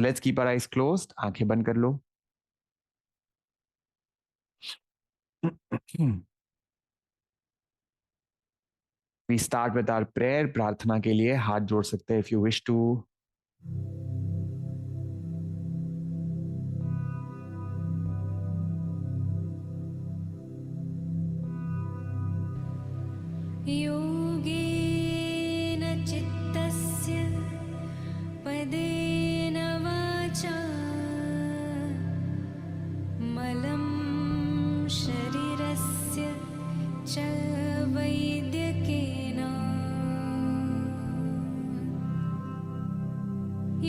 So let's keep our eyes closed. आंखें बंद कर लो. We start with our prayer. प्रार्थना के लिए हाथ जोड़ सकते हैं if you wish to. योगेन चित्तस्य पदेन वाचा मलं शरीरस्य च वैद्यकेन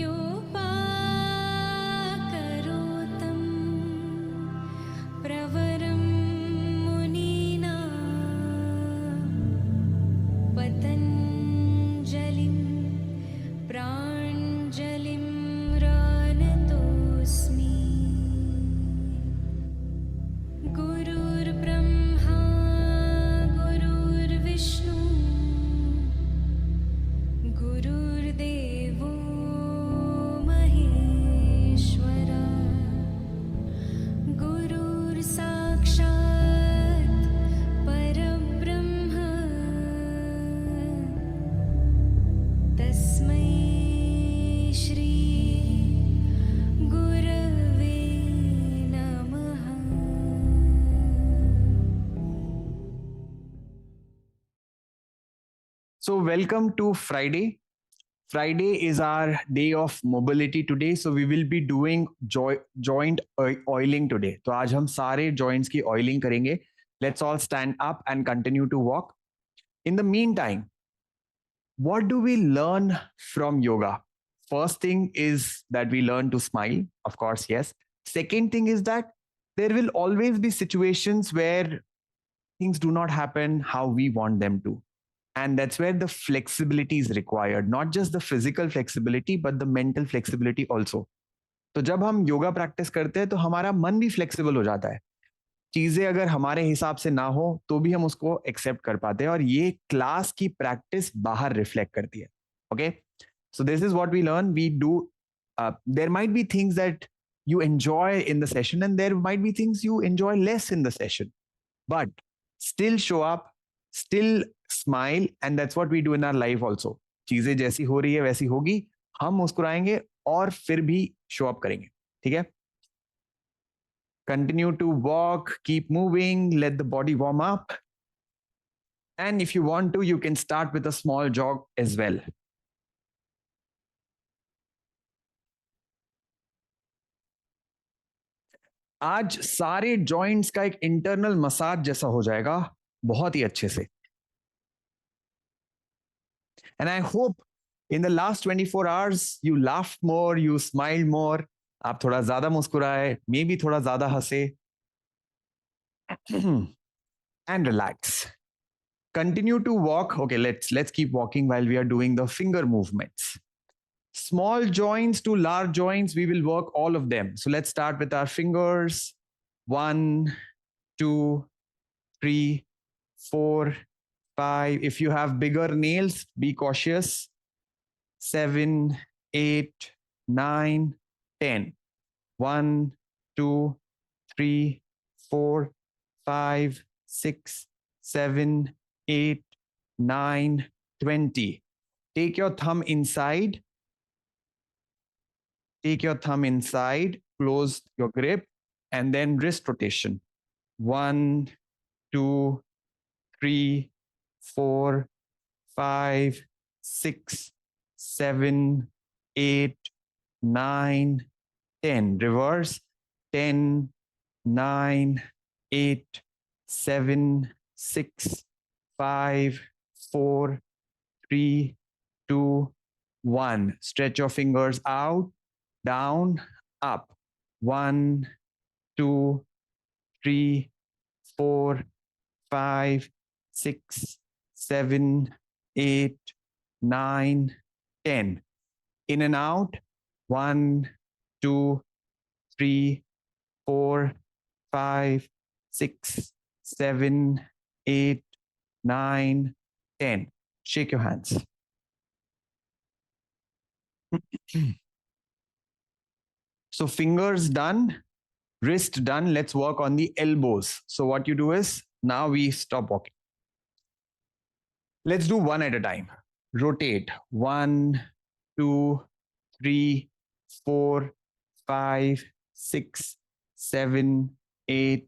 योपाकरोतं प्रवरं मुनीना पतञ्जलिं प्राञ्जलिं रानतोऽस्मि गुरुर्ब्रह्मा गुरुर्विष्णु गुरुर्देवो महेश्वरा गुरुर्साक्षात् परब्रह्म तस्मै श्री गुरवे नमः. So welcome to Friday. Friday is our day of mobility today. So we will be doing joint oiling today. तो आज हम सारे joints की oiling करेंगे. Let's all stand up and continue to walk. In the meantime, what do we learn from yoga? First thing is that we learn to smile. Of course, yes. Second thing is that there will always be situations where things do not happen how we want them to. And that's where the flexibility is required, not just the physical flexibility, but the mental flexibility also. तो जब हम yoga practice करते हैं तो हमारा मन भी flexible हो जाता है. चीजें अगर हमारे हिसाब से ना हो तो भी हम उसको एक्सेप्ट कर पाते हैं और ये क्लास की प्रैक्टिस बाहर रिफ्लेक्ट करती है. Okay, so this is what we learn. We do there might be things that you enjoy in the session and there might be things you enjoy less in the session, but still show up, still smile, and that's what we do in our life also. चीजें जैसी हो रही है वैसी होगी, हम मुस्कुराएंगे और फिर भी शो अप करेंगे. ठीक है? Continue to walk, keep moving, let the body warm up, and if you want to you can start with a small jog as well. आज सारे जॉइंट्स का एक इंटरनल मसाज जैसा हो जाएगा बहुत ही अच्छे से. And I hope in the last 24 hours you laughed more, you smiled more. आप थोड़ा ज्यादा मुस्कुराए, मे बी थोड़ा ज्यादा हंसे. And relax. Continue to walk. Okay, let's keep walking while we are doing the finger movements. Small joints to large joints, we will work all of them. So let's start with our fingers. 1, 2, 3, 4, 5. If you have bigger nails, be cautious. 7, 8, 9, 10. 1, 2, 3, 4, 5, 6, 7, 8, 9, 20. Take your thumb inside. Take your thumb inside, close your grip, and then wrist rotation. 1, 2, 3, 4, 5, 6, 7, 8, 9, 10. Reverse. 10, 9, 8, 7, 6, 5, 4, 3, 2, 1. Stretch your fingers out, down, up. 1, 2, 3, 4, 5, 6, 7, 8, 9, 10. In and out. 1, 2, 3, 4, 5, 6, 7, 8, 9, 10. Shake your hands. So fingers done, wrist done. Let's work on the elbows. So what you do is now we stop walking. Let's do one at a time. Rotate. 1, 2, 3, 4, 5, 6, 7, 8,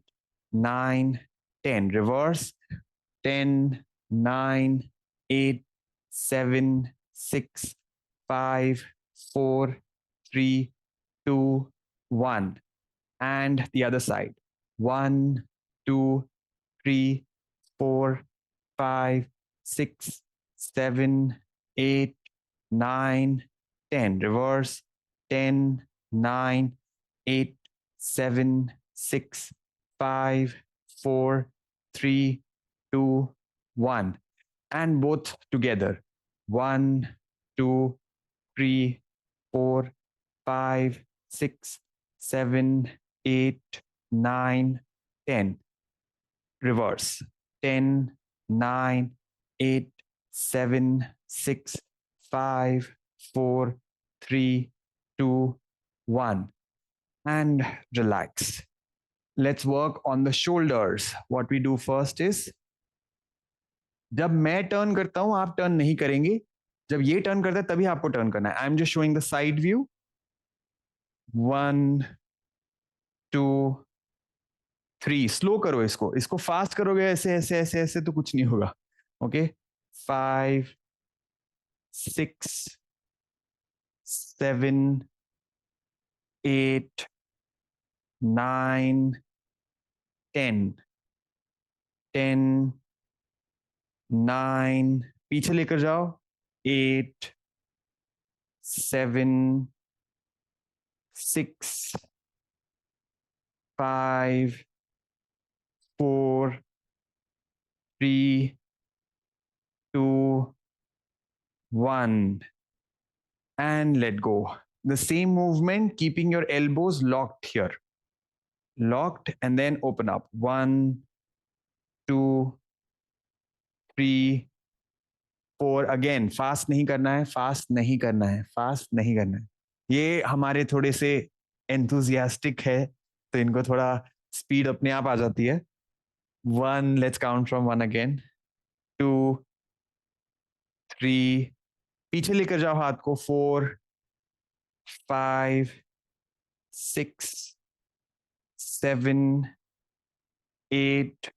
9, 10. Reverse. 10, 9, 8, 7, 6, 5, 4, 3, 2, 1. And the other side. 1, 2, 3, 4, 5, 6, 7, 8, 9, 10. Reverse. 10, 9, 8, 7, 6, 5, 4, 3, 2, 1. And both together. 1, 2, 3, 4, 5, 6, 7, 8, 9, 10. Reverse. 10, 9, 8, 7, 6, 5, 4, 3, 2, 1. And relax. Let's work on the shoulders. What we do first is, जब मैं turn करता हूं आप turn नहीं करेंगे. जब ये turn करता है तभी आपको टर्न करना है. I am just showing the side view. 1, 2, 3. Slow करो इसको फास्ट करोगे ऐसे ऐसे ऐसे ऐसे तो कुछ नहीं होगा. ओके. 5, 6, 7, 8, 9, 10. 10, 9. पीछे लेकर जाओ. 8, 7, 6, 5, 4, 3, 2, 1. And let go. The same movement, keeping your elbows locked here. Locked, and then open up. 1, 2, 3, 4. Again, fast नहीं करना है, fast नहीं करना है, fast नहीं करना है. ये हमारे थोड़े से enthusiastic है, तो इनको थोड़ा speed अपने आप आ जाती है. 1, let's count from 1 again. 2, 3. पीछे लेकर जाओ हाथ को. 4, 5, 6, 7, 8,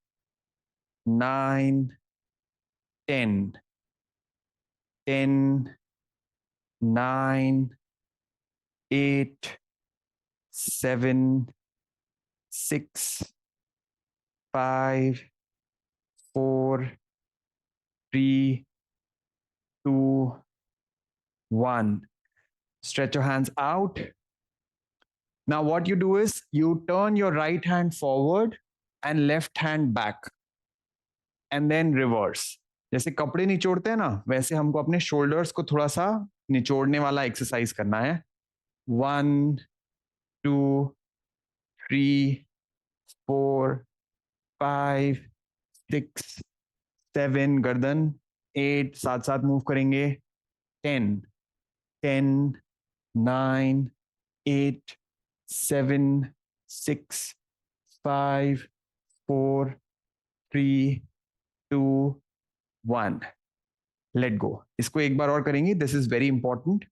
9, 10. 10, 9, 8, 7, 6, 5, 4, 3, 2, 1. Stretch your hands out. Now what you do is you turn your right hand forward and left hand back and then reverse. जैसे कपड़े निचोड़ते हैं ना, वैसे हमको अपने शोल्डर्स को थोड़ा सा निचोड़ने वाला एक्सरसाइज करना है. 1, 2, 3, 4, 5, 6, 7. गर्दन. 8. साथ साथ मूव करेंगे. 10, 10, 9, 8, 7, 6, 5, 4, 3, 2, 1. Let go. इसको एक बार और करेंगे. This is very important.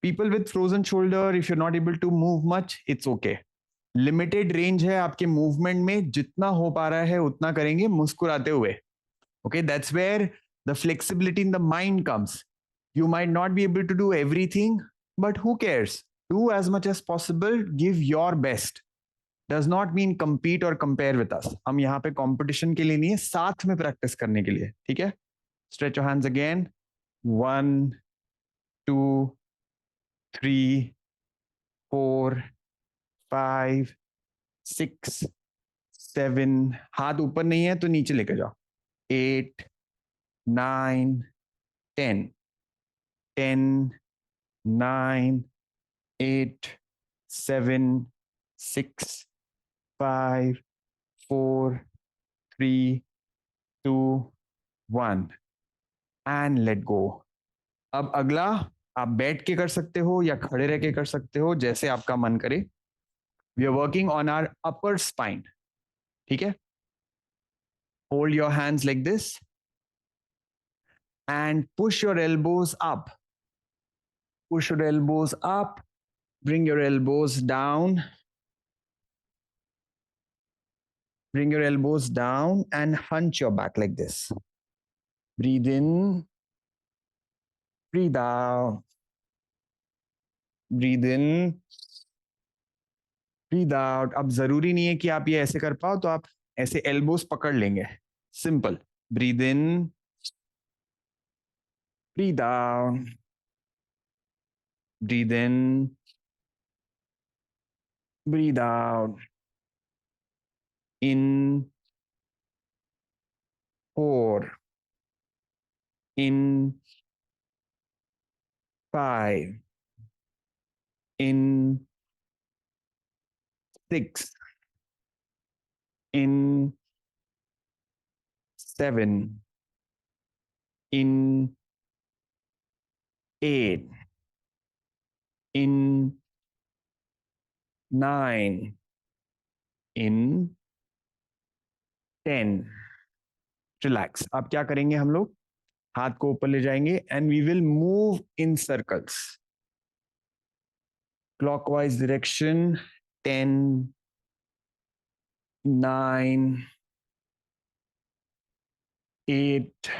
People with frozen shoulder, if you're not able to move much, it's okay. Limited range है आपके movement में. जितना हो पा रहा है उतना करेंगे मुस्कुराते हुए. Okay, that's where the flexibility in the mind comes. You might not be able to do everything, but who cares? Do as much as possible. Give your best. Does not mean compete or compare with us. हम यहाँ पे competition के लिए नहीं है, साथ में practice करने के लिए. ठीक है? Stretch your hands again. 1, 2, 3, 4, 5, 6, 7. हाथ ऊपर नहीं है तो नीचे लेकर जाओ. 8, 9, 10. 10, 9, 8, 7, 6, 5, 4, 3, 2, 1. And let go. अब अगला आप बैठ के कर सकते हो या खड़े रह के कर सकते हो, जैसे आपका मन करे. We are working on our upper spine. ठीक है. Hold your hands like this and push your elbows up. Push your elbows up. Bring your elbows down. Bring your elbows down and hunch your back like this. Breathe in. Breathe out. Breathe in. Breathe out. अब जरूरी नहीं है कि आप ये ऐसे कर पाओ, तो आप ऐसे एल्बोस पकड़ लेंगे. Simple. Breathe in. Breathe out. Breathe in. Breathe out. In. 4. In. 5. In. 6. In. 7. In. 8. In. 9. In. 10. Relax. अब क्या करेंगे हम लोग? हाथ को ऊपर ले जाएंगे and we will move in circles. Clockwise direction. 10. 9. 8.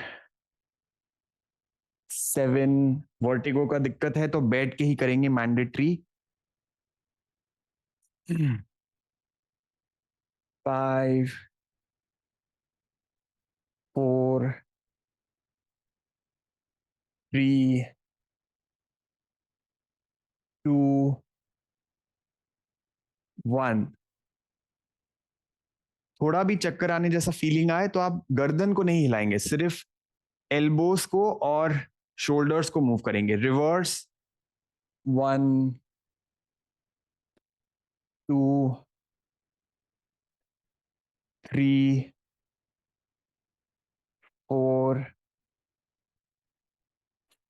7. Vertigo का दिक्कत है तो बैठ के ही करेंगे, मैंडेटरी. 5. 4. 3. 2. 1. थोड़ा भी चक्कर आने जैसा फीलिंग आए तो आप गर्दन को नहीं हिलाएंगे, सिर्फ एल्बोस को और शोल्डर्स को मूव करेंगे. Reverse. 1. 2. 3. 4.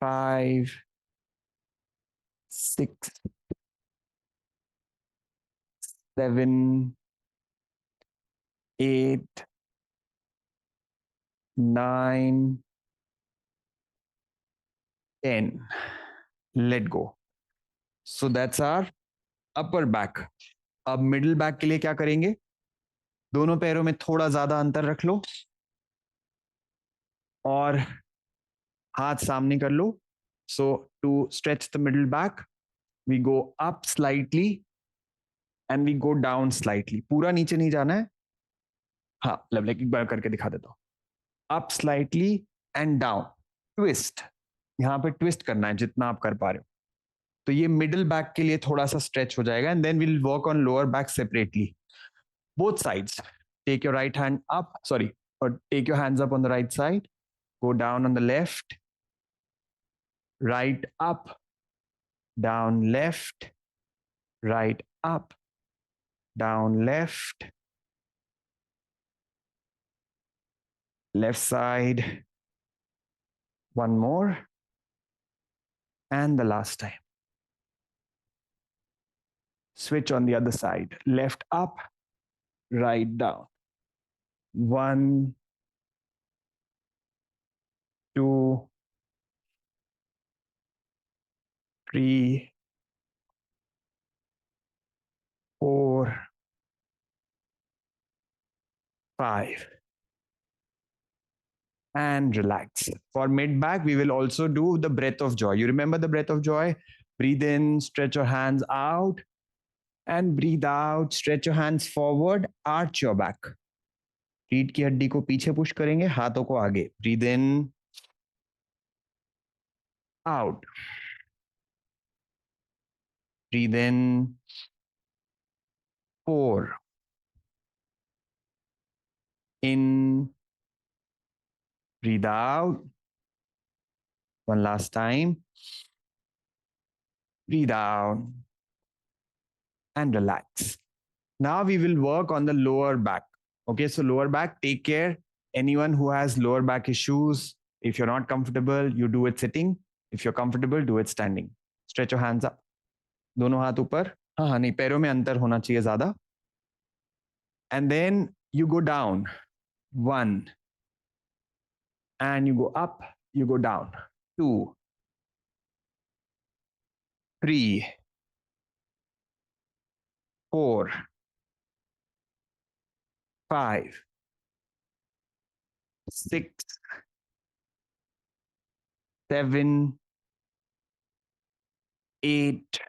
5. 6. 7. 8. 9. 10. Let go. So that's our upper back. अब मिडिल बैक के लिए क्या करेंगे? दोनों पैरों में थोड़ा ज्यादा अंतर रख लो और हाथ सामने कर लो. So to stretch the middle back, we go up slightly and we go down slightly. पूरा नीचे नहीं जाना है. हाँ, लवली एक बार करके दिखा देता हूँ. Up slightly and down. Twist. यहाँ पे ट्विस्ट करना है जितना आप कर पा रहे हो. तो ये मिडिल बैक के लिए थोड़ा सा स्ट्रेच हो जाएगा and then will work on lower back separately. Both sides. Take your right hand up, sorry, और take your hands up on the right side. Go down on the left. Right up. Down left. Right up. Down left. Left side. One more. And the last time. Switch on the other side. Left up, right down. 1, 2, 3, 4, 5. And relax. For mid back, we will also do the breath of joy. You remember the breath of joy? Breathe in, stretch your hands out, and breathe out. Stretch your hands forward, arch your back. रीढ़ की हड्डी को पीछे push करेंगे, हाथों को आगे. Breathe in, out. Breathe in. 4. In. Breathe out. One last time. Breathe out. And relax. Now we will work on the lower back. Okay, so lower back, take care. Anyone who has lower back issues, if you're not comfortable, you do it sitting. If you're comfortable, do it standing. Stretch your hands up. दोनों हाथ ऊपर. हाँ, नहीं, पैरों में अंतर होना चाहिए ज़्यादा. And then you go down. 1. And you go up, you go down. 2. 3. 4. 5. 6. 7. 8.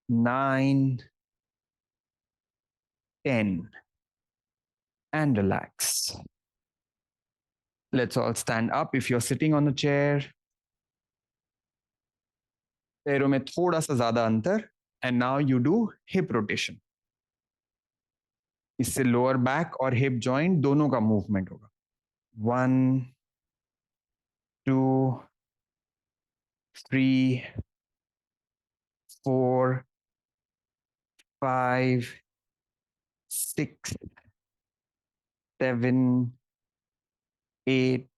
9. 10. And relax. Let's all stand up. If you're sitting on a chair, पैरों में थोड़ा सा ज्यादा अंतर. And now you do hip rotation. इससे लोअर बैक और hip joint दोनों का मूवमेंट होगा. 1, 2, 3, 4, 5, 6, 7, 8,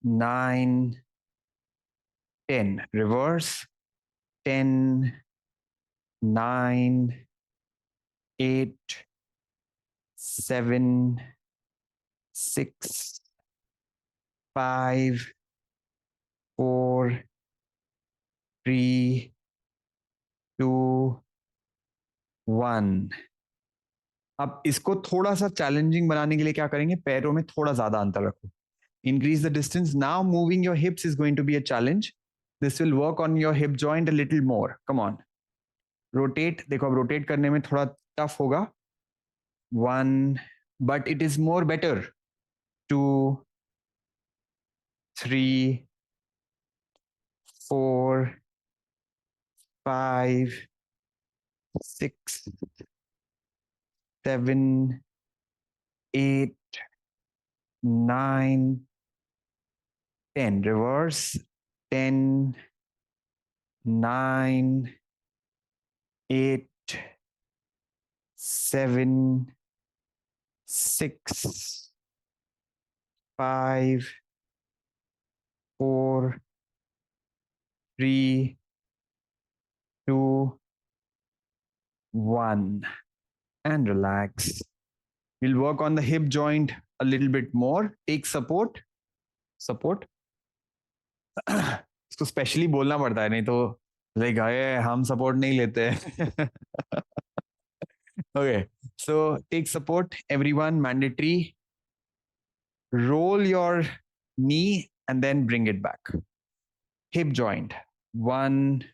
9, 10. Reverse. 10, 9, 8, 7, 6, 5, 4, 3, 2, 1. अब इसको थोड़ा सा चैलेंजिंग बनाने के लिए क्या करेंगे? पैरों में थोड़ा ज्यादा अंतर रखो. Increase the distance. Now moving your hips is going to be a challenge. This will work on your hip joint a little more. Come on. Rotate. देखो अब rotate करने में थोड़ा tough होगा. 1, but it is more better. 2, 3, 4, 5, 6, 7, 8, 9, 10. Reverse. 10, 9, 8, 7, 6, 5, 4, 3, 2, 1. And relax. We'll work on the hip joint a little bit more. Take support. Support. इसको specially बोलना पड़ता है, नहीं तो लाइक हम सपोर्ट नहीं लेते. Okay, so take support, everyone, mandatory. Roll your knee and then bring it back. Hip joint. 1,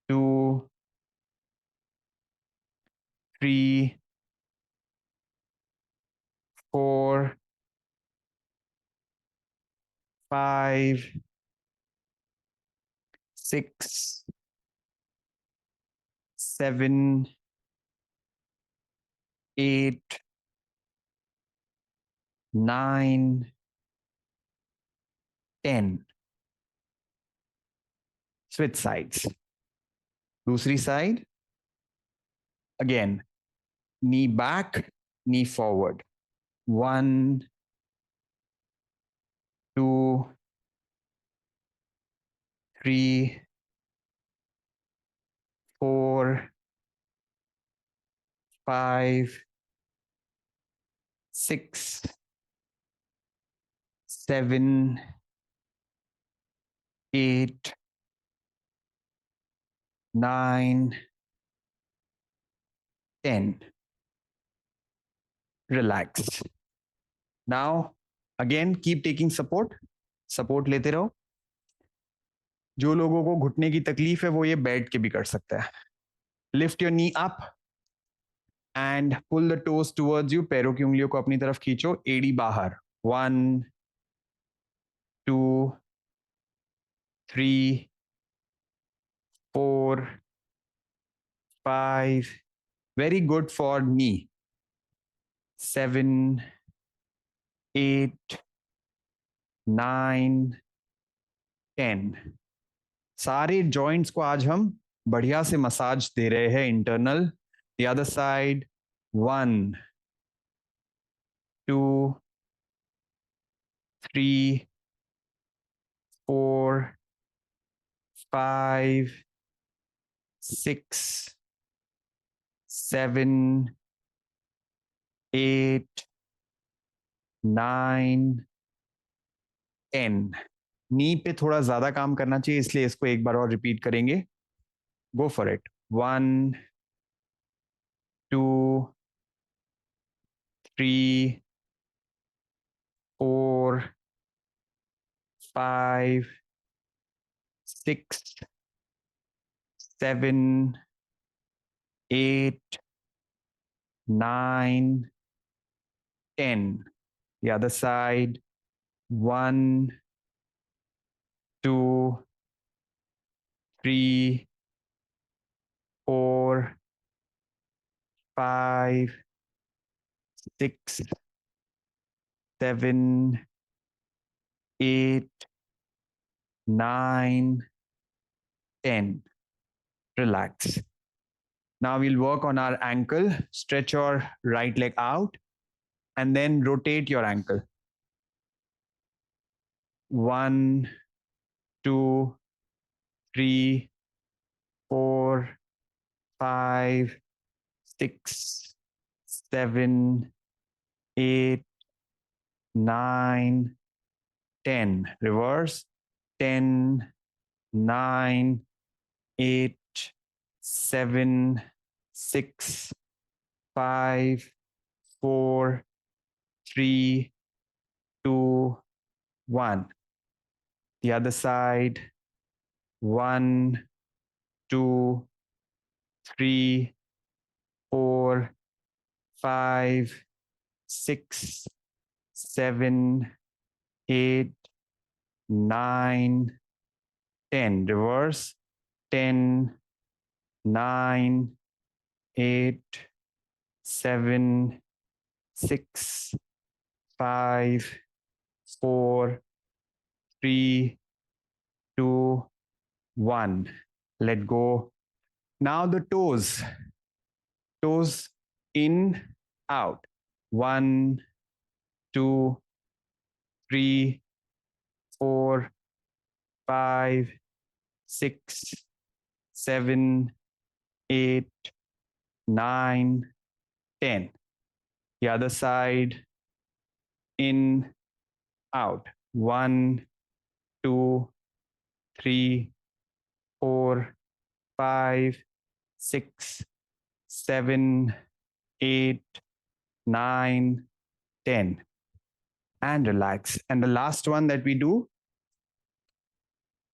2, 3, 4, 5, 6, 7, 8, 9, 10. Switch sides. दूसरी side. Again, knee back, knee forward. 1, 2, 3, 4, 5, 6, 7, 8, 9, 10. Relax. Now, again, keep taking support. Support लेते रहो. जो लोगों को घुटने की तकलीफ है वो ये बैठ के भी कर सकता है. Lift your knee up and pull the toes towards you. पैरों की उंगलियों को अपनी तरफ खींचो. एड़ी बाहर. 1, 2, 3, 4, 5. Very good for knee. 7, 8, 9, 10. सारे जॉइंट्स को आज हम बढ़िया से मसाज दे रहे हैं. इंटरनल. The other side. 1, 2, 3, 4, 5, 6, 7, 8, 9, 10. नी पे थोड़ा ज्यादा काम करना चाहिए, इसलिए इसको एक बार और रिपीट करेंगे. Go for it. 1, 2, 3, 4, 5, 6, 7, 8, 9, 10. The other side. 1, 2, 3, 4, 5, 6, 7, 8, 9, 10. Relax. Now we'll work on our ankle. Stretch your right leg out and then rotate your ankle. 1, 2, 3, 4, 5, 6, 7, 8, 9, 10. Reverse. 10, 9, 8, 7, 6, 5, 4, 3, 2, 1. The other side. 1, 2, 3, 4, 5, 6, 7, 8, 9, 10. Reverse. 10, 9, 8, 7, 6, 5, 4, 3, 2, 1. Let go. Now the toes. Toes in, out. 1, 2, 3, 4, 5, 6, 7, 8, 9, 10. The other side. In, out. 1, 2, 3, 4, 5, 6, 7, 8, 9, 10. And relax. And the last one that we do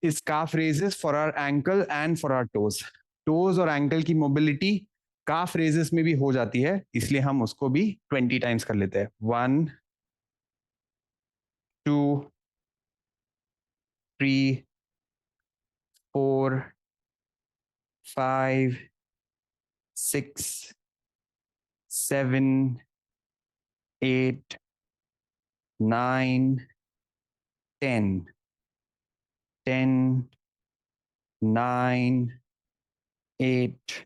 is calf raises for our ankle and for our toes. Toes और ankle की mobility calf raises में भी हो जाती है, इसलिए हम उसको भी 20 times कर लेते हैं. 1, 2, 3, 4, 5, 6, 7, 8, 9, 10. 10, 9, 8,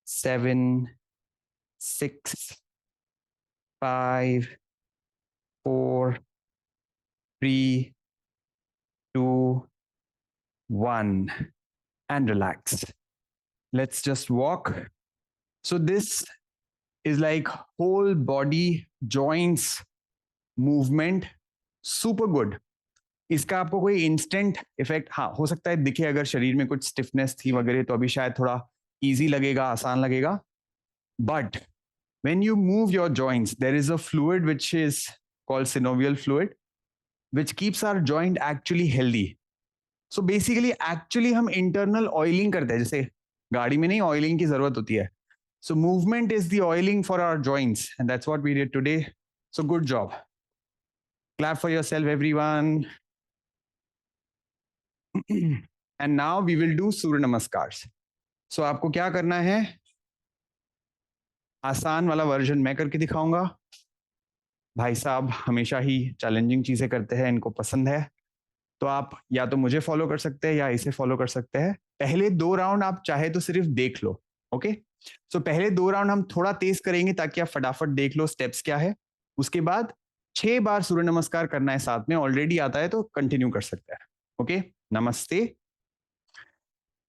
7, 6, 5, 4, 3, 2, 1. And relax. Let's just walk. So this is like whole body joints movement. Super good. इसका आपको कोई इंस्टेंट इफेक्ट हाँ हो सकता है दिखे, अगर शरीर में कुछ स्टिफनेस थी वगैरह तो अभी शायद थोड़ा इजी लगेगा, आसान लगेगा. But when you move your joints, there is a fluid which is called synovial fluid, which keeps our joint actually healthy. So basically actually हम internal oiling करते हैं, जैसे गाड़ी में नहीं ऑयलिंग की जरूरत होती है. So movement is the oiling for our joints, and that's what we did today. So good job. Clap for yourself, everyone. And now we will do Surya Namaskars. So आपको क्या करना है, आसान वाला वर्जन मैं करके दिखाऊंगा. भाई साहब हमेशा ही चैलेंजिंग चीजें करते हैं, इनको पसंद है, तो आप या तो मुझे फॉलो कर सकते हैं या इसे फॉलो कर सकते हैं. पहले 2 राउंड आप चाहे तो सिर्फ देख लो. ओके, सो पहले 2 राउंड हम थोड़ा तेज करेंगे ताकि आप फटाफट देख लो स्टेप्स क्या है. उसके बाद 6 बार सूर्य नमस्कार करना है साथ में, ऑलरेडी आता है तो कंटिन्यू कर सकते हैं. Okay, namaste.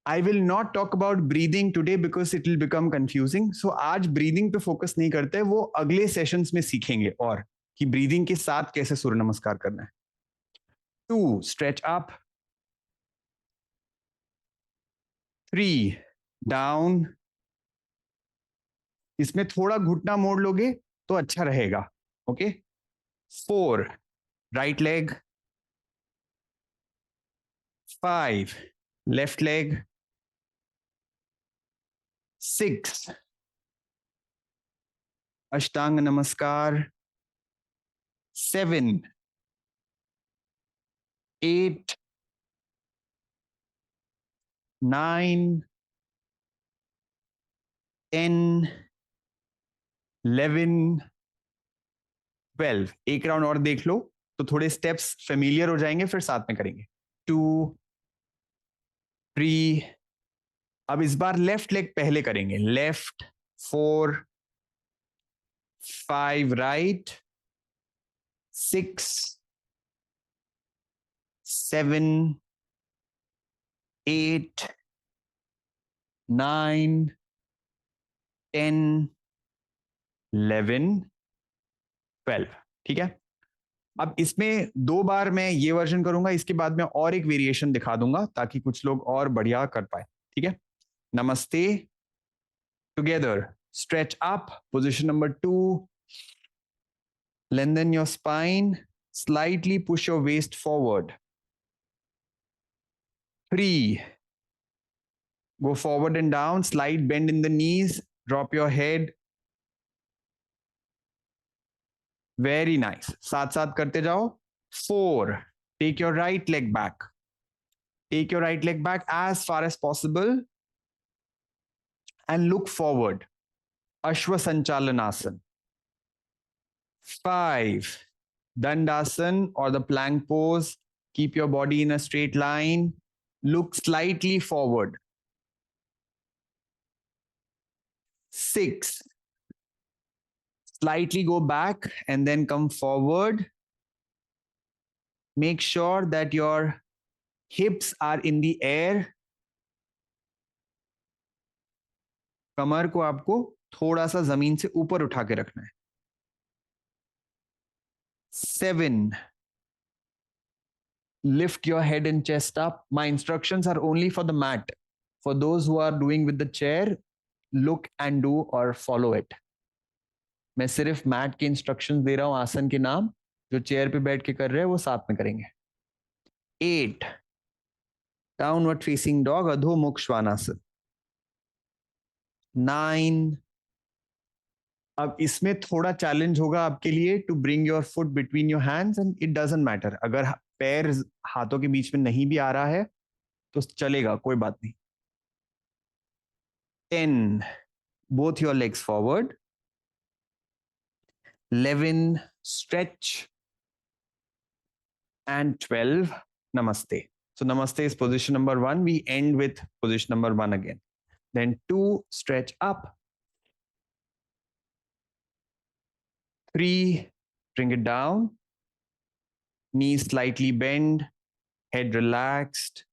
I will not talk about breathing today because it will become confusing. So आज breathing पे focus नहीं करते, वो अगले sessions में सीखेंगे और कि breathing के साथ कैसे सूर्य नमस्कार करना है. 2, stretch up. 3, down. इसमें थोड़ा घुटना मोड़ लोगे तो अच्छा रहेगा. Okay. 4, right leg. 5, left leg. 6, Ashtanga Namaskar. 7, 8, 9, 10, 11, 12. एक राउंड और देख लो तो थोड़े स्टेप्स फेमिलियर हो जाएंगे, फिर साथ में करेंगे. 2, 3. अब इस बार लेफ्ट लेग पहले करेंगे. लेफ्ट. 4, 5 राइट. 6, 7, 8, 9, 10, 11, 12. ठीक है. अब इसमें 2 बार मैं ये वर्जन करूंगा, इसके बाद में और एक वेरिएशन दिखा दूंगा ताकि कुछ लोग और बढ़िया कर पाए. ठीक है. नमस्ते. Together. Stretch up. Position number 2. Lengthen your spine. Slightly push your waist forward. 3. Go forward and down. Slight bend in the knees. Drop your head. Very nice. साथ साथ करते जाओ. 4. Take your right leg back. Take your right leg back as far as possible and look forward. Ashwa Sanchalanasana. 5. Dandasana or the plank pose. Keep your body in a straight line. Look slightly forward. 6. Slightly go back and then come forward. Make sure that your hips are in the air. कमर को आपको थोड़ा सा जमीन से ऊपर उठा के रखना है. 7. Lift your head and chest up. My instructions are only for the mat. For those who are doing with the chair, look and do or follow it. मैं सिर्फ मैट के इंस्ट्रक्शंस दे रहा हूं, आसन के नाम. जो चेयर पे बैठ के कर रहे हैं वो साथ में करेंगे. 8. डाउनवर्ड फेसिंग डॉग, अधोमुख श्वानासन. 9. अब इसमें थोड़ा चैलेंज होगा आपके लिए to bring your foot between your hands and it doesn't matter. अगर पैर हाथों के बीच में नहीं भी आ रहा है तो चलेगा, कोई बात नहीं. 10. Both your legs forward. 11. Stretch. And 12. Namaste. So Namaste is position number 1. We end with position number 1 again. Then 2. Stretch up. 3. Bring it down. Knees slightly bend. Head relaxed.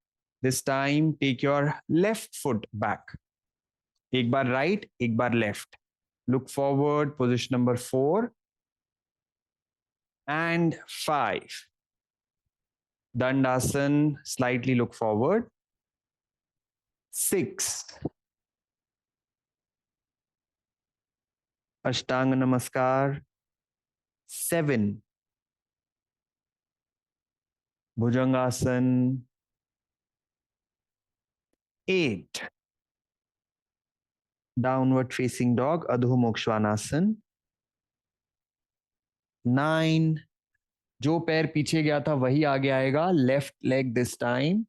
This time take your left foot back. एक बार right, एक बार left. Look forward. Position number 4. And 5. Dandasana, slightly look forward. 6. Ashtanga Namaskar. 7. Bhujangasana. 8. Downward facing dog, Adho Mokshwanasana. 9. जो पैर पीछे गया था वही आगे आएगा. Left leg this time.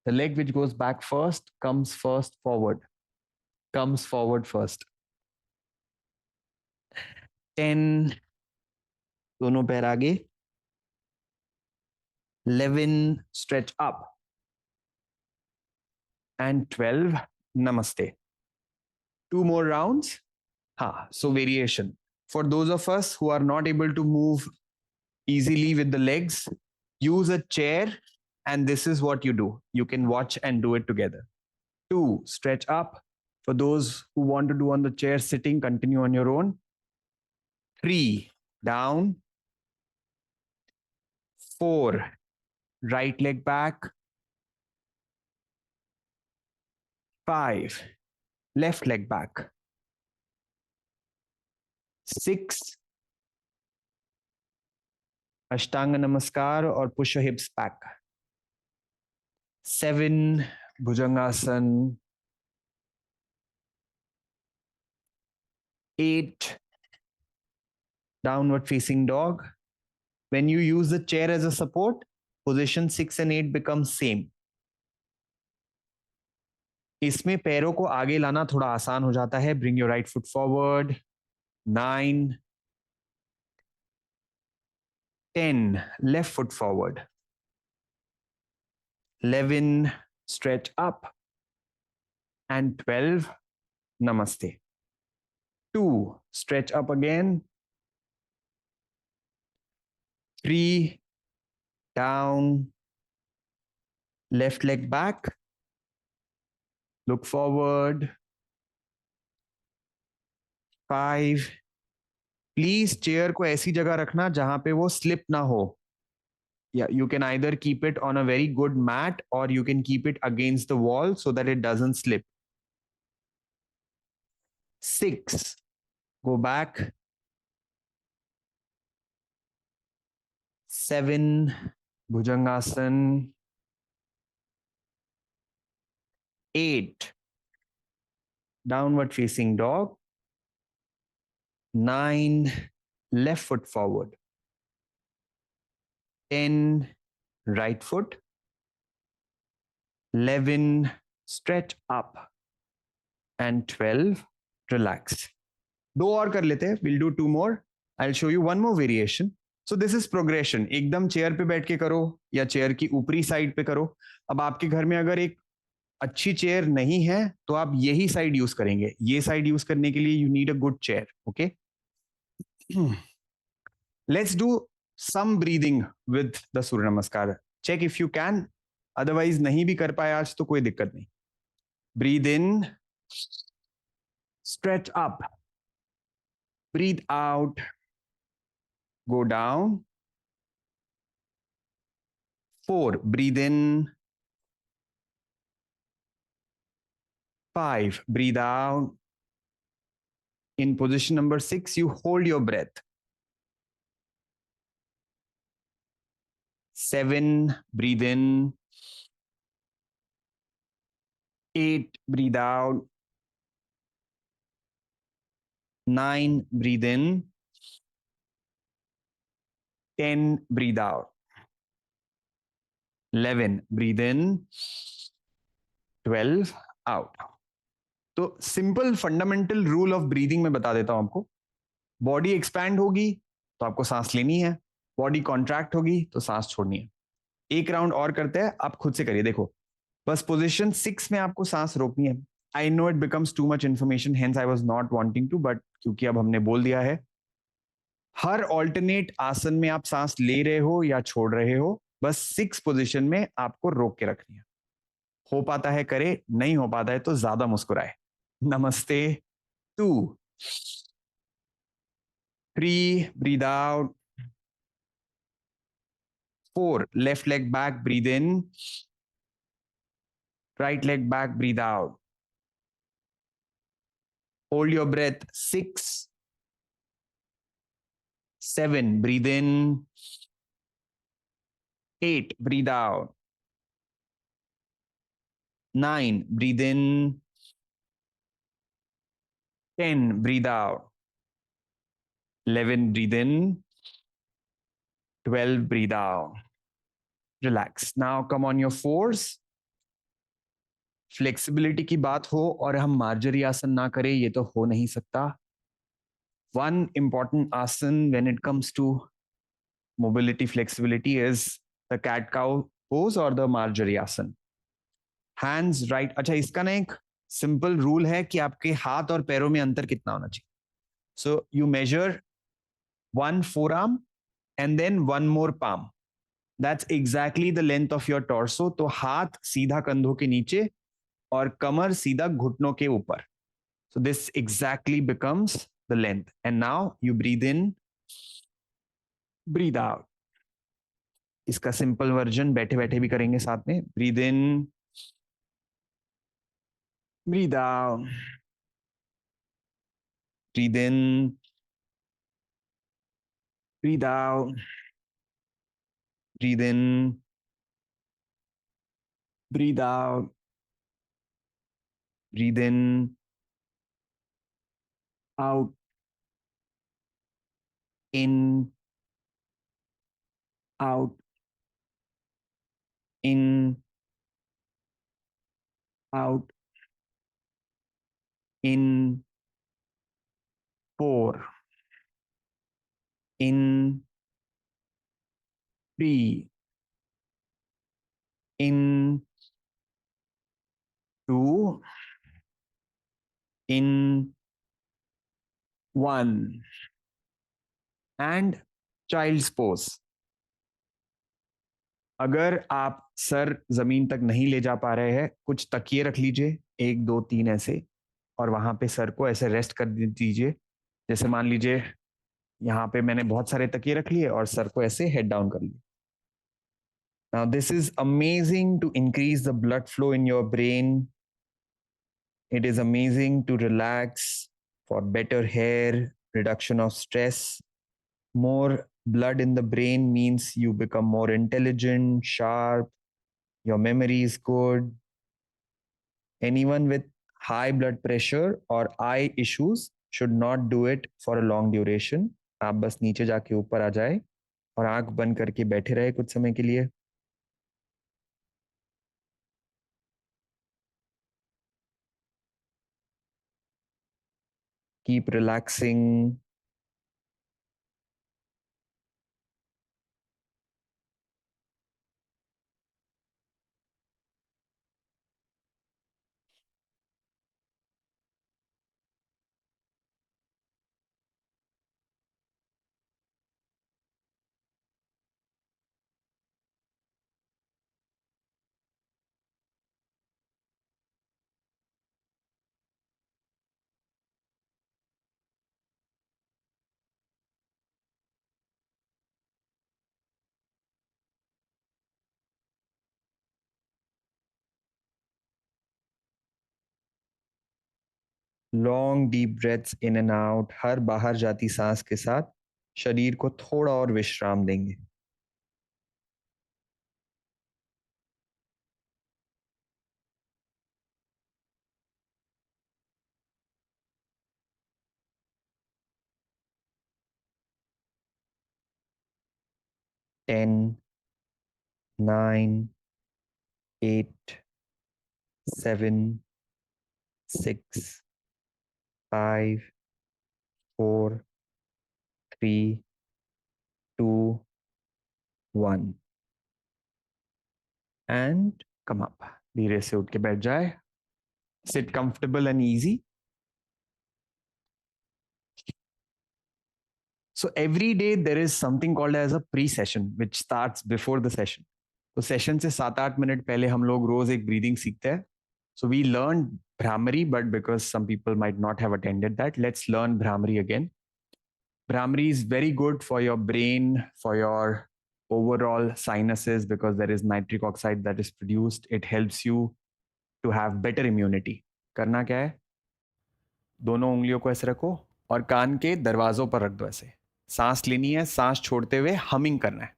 The leg which goes back first comes first forward. Comes forward first. 10. दोनों पैर आगे. 11. Stretch up. And 12. Namaste. 2 more rounds. So variation. For those of us who are not able to move easily with the legs, use a chair and this is what you do. You can watch and do it together. 2, stretch up. For those who want to do on the chair sitting, continue on your own. 3, down. 4, right leg back. 5, left leg back. 6, Ashtanga Namaskar or push your hips back. 7, Bhujangasana. 8, downward facing dog. When you use the chair as a support, position 6 and 8 becomes same. इसमें पैरों को आगे लाना थोड़ा आसान हो जाता है. Bring your right foot forward. 9, 10, left foot forward. 11, stretch up. And 12, namaste. 2, stretch up again. 3, down. Left leg back. Look forward. 5, please chair को ऐसी जगह रखना जहां पे वो स्लिप ना हो. Yeah, you can either keep it on a very good mat or you can keep it against the wall so that it doesn't slip. 6, go back. 7, Bhujangasana. 8, downward facing dog. 9, left foot forward. 10, right foot. 11, stretch up. And 12, relax. 2 और कर लेते हैं. We'll do 2 more. I'll show you one more variation. So this is progression. एकदम chair पे बैठ के करो या चेयर की ऊपरी साइड पे करो. अब आपके घर में अगर एक अच्छी चेयर नहीं है तो आप यही साइड यूज करेंगे. ये साइड यूज करने के लिए you need a good chair. Okay, let's do some breathing with the Surya Namaskar. Check if you can. Otherwise नहीं भी कर पाए आज तो कोई दिक्कत नहीं. Breathe in. Stretch up. Breathe out. Go down. 4, breathe in. 5, breathe out. In position number 6, you hold your breath. 7, breathe in. 8, breathe out. 9, breathe in. 10, breathe out. 11, breathe in. 12, out. तो simple fundamental rule of breathing में बता देता हूं आपको. Body expand होगी तो आपको सांस लेनी है. बॉडी कॉन्ट्रैक्ट होगी तो सांस छोड़नी है. एक राउंड और करते हैं. आप खुद से करिए. देखो, बस पोजीशन 6 में आपको सांस रोकनी है. I know it becomes too much information, hence I was not wanting to, but क्योंकि अब हमने बोल दिया है. हर ऑल्टरनेट आसन में आप सांस ले रहे हो या छोड़ रहे हो, बस 6 पोजीशन में आपको रोक के रखनी है. हो पाता है करे, नहीं हो पाता है तो ज्यादा मुस्कुराए. नमस्ते. 2, 3, breathe out. 4, left leg back, breathe in. Right leg back, breathe out. Hold your breath. 6, 7, breathe in. 8, breathe out. 9, breathe in. 10, breathe out. 11, breathe in. 12, breathe out. Relax. Now come on your 4s. Flexibility की बात हो और हम Marjorie आसन ना करें, ये तो हो नहीं सकता. One important आसन when it comes to mobility flexibility is the cat cow pose or the marjorie आसन. Hands right. अच्छा, इसका ना एक सिंपल रूल है कि आपके हाथ और पैरों में अंतर कितना होना चाहिए. So you measure 1 forearm and then 1 more palm. That's exactly the length of your torso. तो हाथ सीधा कंधों के नीचे और कमर सीधा घुटनों के ऊपर. So this exactly becomes the length. And now you breathe in, breathe out. इसका सिंपल वर्जन बैठे बैठे भी करेंगे साथ में. Breathe in, breathe out, breathe in, breathe out, breathe in, breathe out, breathe in, out, in, out, in, out, in. 4, in, 3, in, 2, in, 1. And child's pose. अगर आप sir जमीन तक नहीं ले जा पा रहे हैं, कुछ तकिए रख लीजिए, 1 2 3 ऐसे, और वहां पे सर को ऐसे रेस्ट कर दीजिए. जैसे मान लीजिए यहाँ पे मैंने बहुत सारे तकिए रख लिए और सर को ऐसे हेड डाउन कर लिया. Now this is amazing to increase the blood flow in your brain. It is amazing to relax, for better hair, reduction of stress. More blood in the brain means you become more intelligent, sharp, your memory is good. Anyone with high blood pressure or eye issues should not do it for a long duration. आप बस नीचे जाके ऊपर आ जाए और आंख बंद करके बैठे रहे कुछ समय के लिए. Keep relaxing. Long deep breaths in and out. हर बाहर जाती सांस के साथ शरीर को थोड़ा और विश्राम देंगे. 10, 9, 8, 7, 6, 5, 4, 3, 2, 1. And come up. धीरे से उठ के बैठ जाए. Sit comfortable and easy. So every day there is something called as a pre-session which starts before the session. तो सेशन से 7-8 मिनट पहले हम लोग रोज एक ब्रीदिंग सीखते हैं. So we learned Bhramari, but because some people might not have attended that, let's learn Bhramari again. Bhramari is very good for your brain, for your overall sinuses, because there is nitric oxide that is produced. It helps you to have better immunity. करना क्या है, दोनों उंगलियों को ऐसे रखो और कान के दरवाजों पर रख दो. ऐसे सांस लेनी है, सांस छोड़ते हुए हमिंग करना है.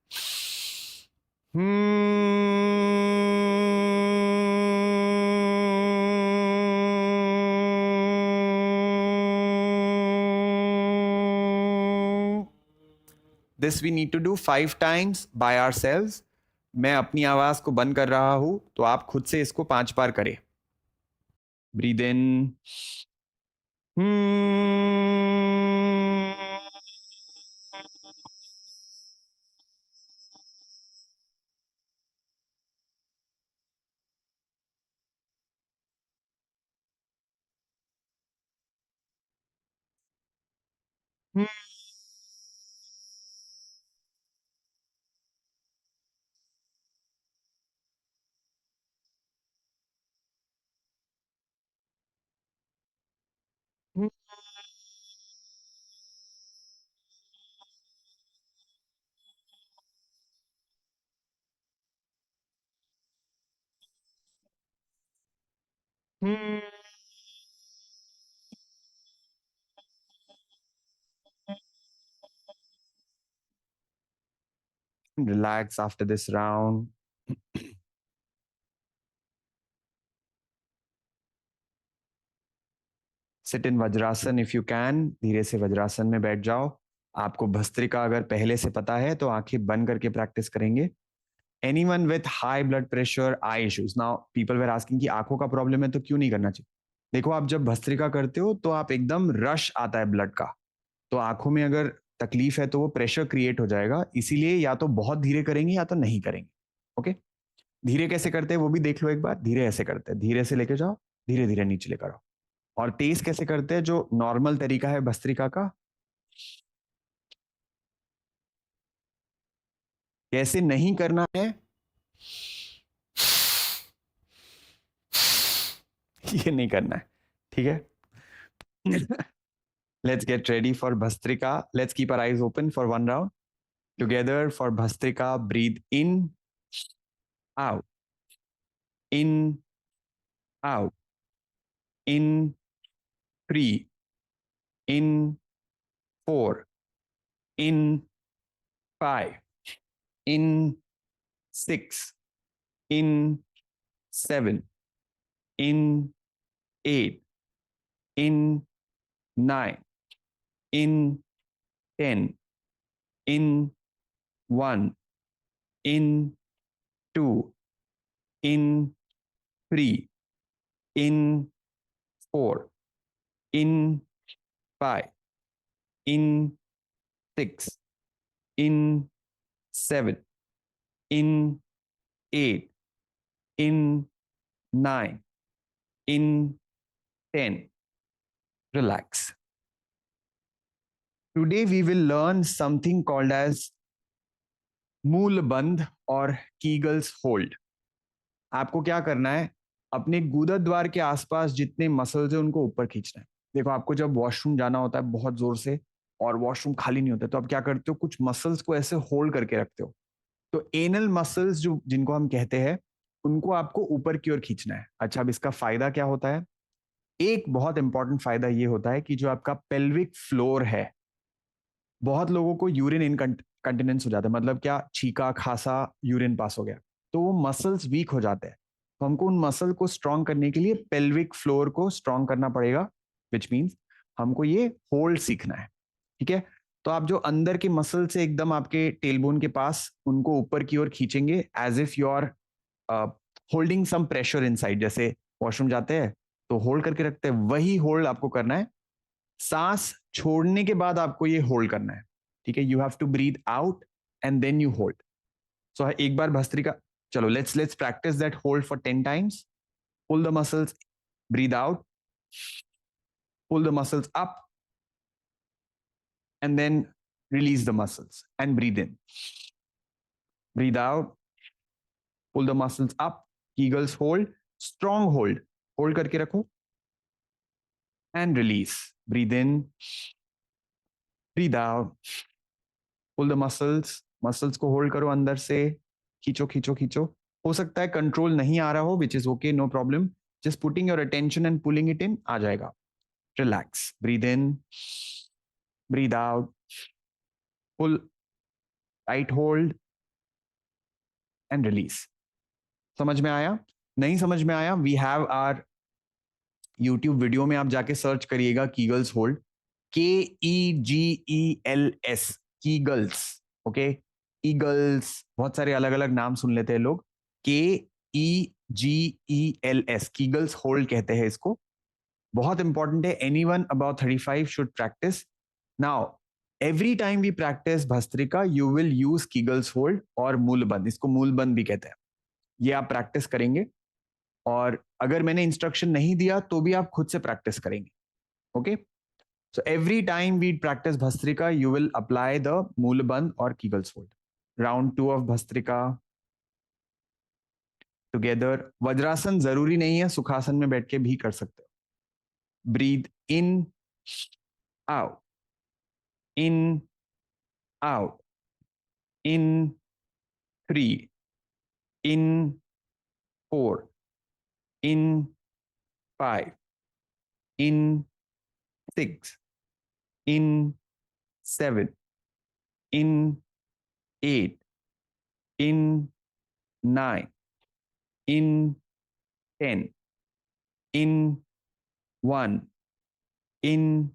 This we need to do 5 times by ourselves. मैं अपनी आवाज को बंद कर रहा हूं, तो आप खुद से इसको 5 बार करें. Breathe in, Hmm. Relax after this round. Sit in vajrasana if you can, धीरे से वज्रासन में बैठ जाओ. आपको भस्त्रिका अगर पहले से पता है तो आंखें बंद करके प्रैक्टिस करेंगे. Anyone with high blood pressure, eye issues, now people were asking कि आंखों का प्रॉब्लम है तो क्यों नहीं करना चाहिए. देखो, आप जब भस्त्रिका करते हो तो आप एकदम रश आता है ब्लड का, तो आंखों में अगर तकलीफ है तो वो प्रेशर क्रिएट हो जाएगा. इसीलिए या तो बहुत धीरे करेंगे या तो नहीं करेंगे. ओके. धीरे कैसे करते हैं वो भी देख लो एक बार. धीरे ऐसे करते हैं, धीरे से लेके जाओ, धीरे धीरे नीचे लेकर आओ. और तेज कैसे करते हैं, जो नॉर्मल तरीका है भस्त्रिका का, कैसे नहीं करना है, ये नहीं करना है. ठीक है. Let's get ready for Bhastrika. Let's keep our eyes open for one round. Together for Bhastrika, breathe in, out, in, out, in, three, in, four, in, five, in, six, in, seven, in, eight, in, nine, in, 10, in, one, in, two, in, three, in, four, in, five, in, six, in, seven, in, eight, in, nine, in, 10. Relax. Today we will learn something called as मूल बंध और kegels hold. आपको क्या करना है, अपने गुदद्वार द्वार के आसपास जितने मसल्स है उनको ऊपर खींचना है. देखो, आपको जब वॉशरूम जाना होता है बहुत जोर से और वॉशरूम खाली नहीं होता, तो आप क्या करते हो, कुछ मसल्स को ऐसे होल्ड करके रखते हो. तो एनल मसल्स जो जिनको हम कहते हैं, उनको आपको ऊपर की ओर खींचना है. अच्छा, अब इसका फायदा क्या होता है. एक बहुत इंपॉर्टेंट फायदा ये होता है कि जो आपका पेल्विक फ्लोर है, बहुत लोगों को यूरिन इनकंटिनेंस हो जाता है, मतलब क्या, छीका खासा यूरिन पास हो गया, तो वो मसल्स वीक हो जाते हैं. तो हमको उन मसल को स्ट्रांग करने के लिए पेल्विक फ्लोर को स्ट्रांग करना पड़ेगा, विच मीन्स हमको ये होल्ड सीखना है. ठीक है. तो आप जो अंदर के मसल से एकदम आपके टेलबोन के पास, उनको ऊपर की ओर खींचेंगे as if you are holding some pressure inside. जैसे वॉशरूम जाते हैं तो होल्ड करके रखते हैं, वही होल्ड आपको करना है. सांस छोड़ने के बाद आपको ये होल्ड करना है. ठीक है. You have to breathe out and then you hold. So एक बार भस्त्रिका, चलो let's practice that hold for 10 times. Pull the muscles, breathe out, pull the muscles up, and then release the muscles and breathe in. Breathe out, pull the muscles up, Kegels hold, strong hold, hold करके रखो, and release. Breathe in, breathe out, pull the muscles, muscles को hold करो अंदर से, खींचो खींचो खींचो. हो सकता है कंट्रोल नहीं आ रहा हो, which is okay, no problem. Just putting your attention and pulling it in, आ जाएगा. Relax. Breathe in, breathe out, pull, tight hold, and release. समझ में आया? नहीं समझ में आया, we have our YouTube video में, आप जाके सर्च करिएगा Kegels hold, KEGELS, Kegels. Okay. Eagles, बहुत सारे अलग अलग नाम सुन लेते हैं लोग. KEGELS, कीगल्स होल्ड कहते हैं इसको. बहुत इंपॉर्टेंट है. Anyone about 35 should practice. Now every time we practice bhastrika, you will use Kegels hold और मूलबंद. इसको मूलबंद भी कहते हैं. ये आप प्रैक्टिस करेंगे, और अगर मैंने इंस्ट्रक्शन नहीं दिया तो भी आप खुद से प्रैक्टिस करेंगे. Okay. So every time we practice bhastrika, you will apply the मूलबंद और कीगल्स होल्ड. राउंड 2 ऑफ भस्त्रिका. टुगेदर. वज्रासन जरूरी नहीं है, सुखासन में बैठ के भी कर सकते हो. Breathe in, out, in, out, in, 3, in, 4, in, 5, in 6, in 7, in 8, in 9, in 10, in 1, in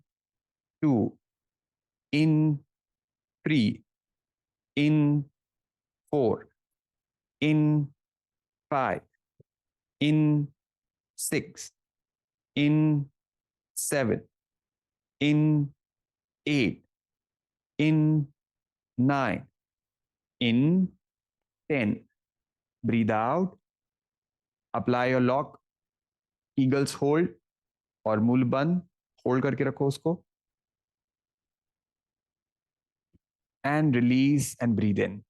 2, in 3, in 4, in 5, in 6, in 7, in 8, in 9, in 10. Breathe out. Apply your lock. Eagles hold और मूल बंद. होल्ड करके रखो उसको. And release and breathe in.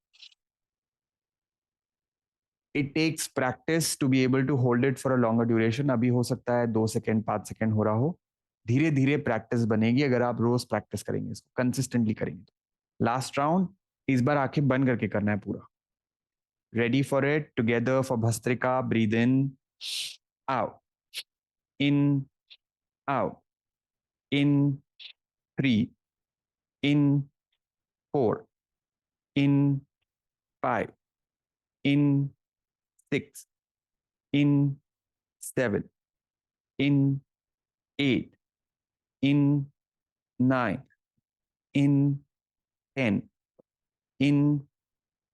It takes practice to be able to hold it for a longer duration. अभी हो सकता है 2 सेकेंड 5 सेकेंड हो रहा हो. धीरे धीरे प्रैक्टिस बनेगी अगर आप रोज प्रैक्टिस करेंगे, इसको कंसिस्टेंटली करेंगे. लास्ट राउंड इस बार आंखें बंद करके करना है पूरा. Ready for it. Together for bhastrika. Breathe in, out, in, out, in 3, in 4, in 5, in 6, in 7, in 8, in 9, in 10, in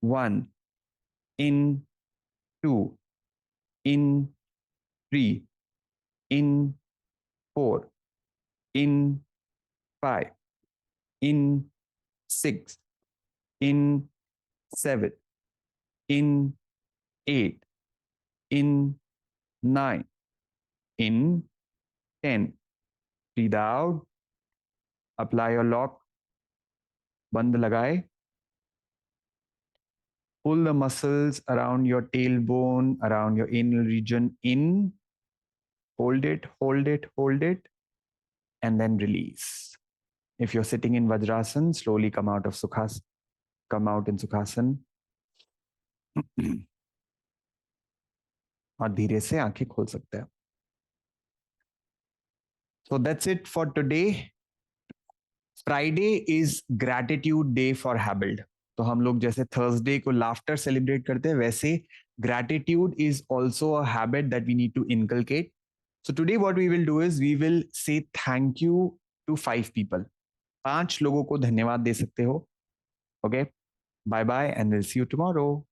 1, in 2, in 3, in 4, in 5, in 6, in 7, in 8, in 9, in 10. Breathe out. Apply your lock. बंद लगाए. Pull the muscles around your tailbone, around your anal region in. Hold it, hold it, hold it, and then release. If you're sitting in Vajrasan, slowly come out of Sukhasana. Come out in Sukhasana. और धीरे से आंखें खोल सकते हैं. So that's it for today. Friday is gratitude day for Habild. तो हम लोग जैसे थर्सडे को लाफ्टर सेलिब्रेट करते हैं, वैसे gratitude is also a habit that we need to inculcate. So today what we will do is we will say thank you to 5 people. 5 लोगों को धन्यवाद दे सकते हो. Okay. Bye bye and we'll see you tomorrow.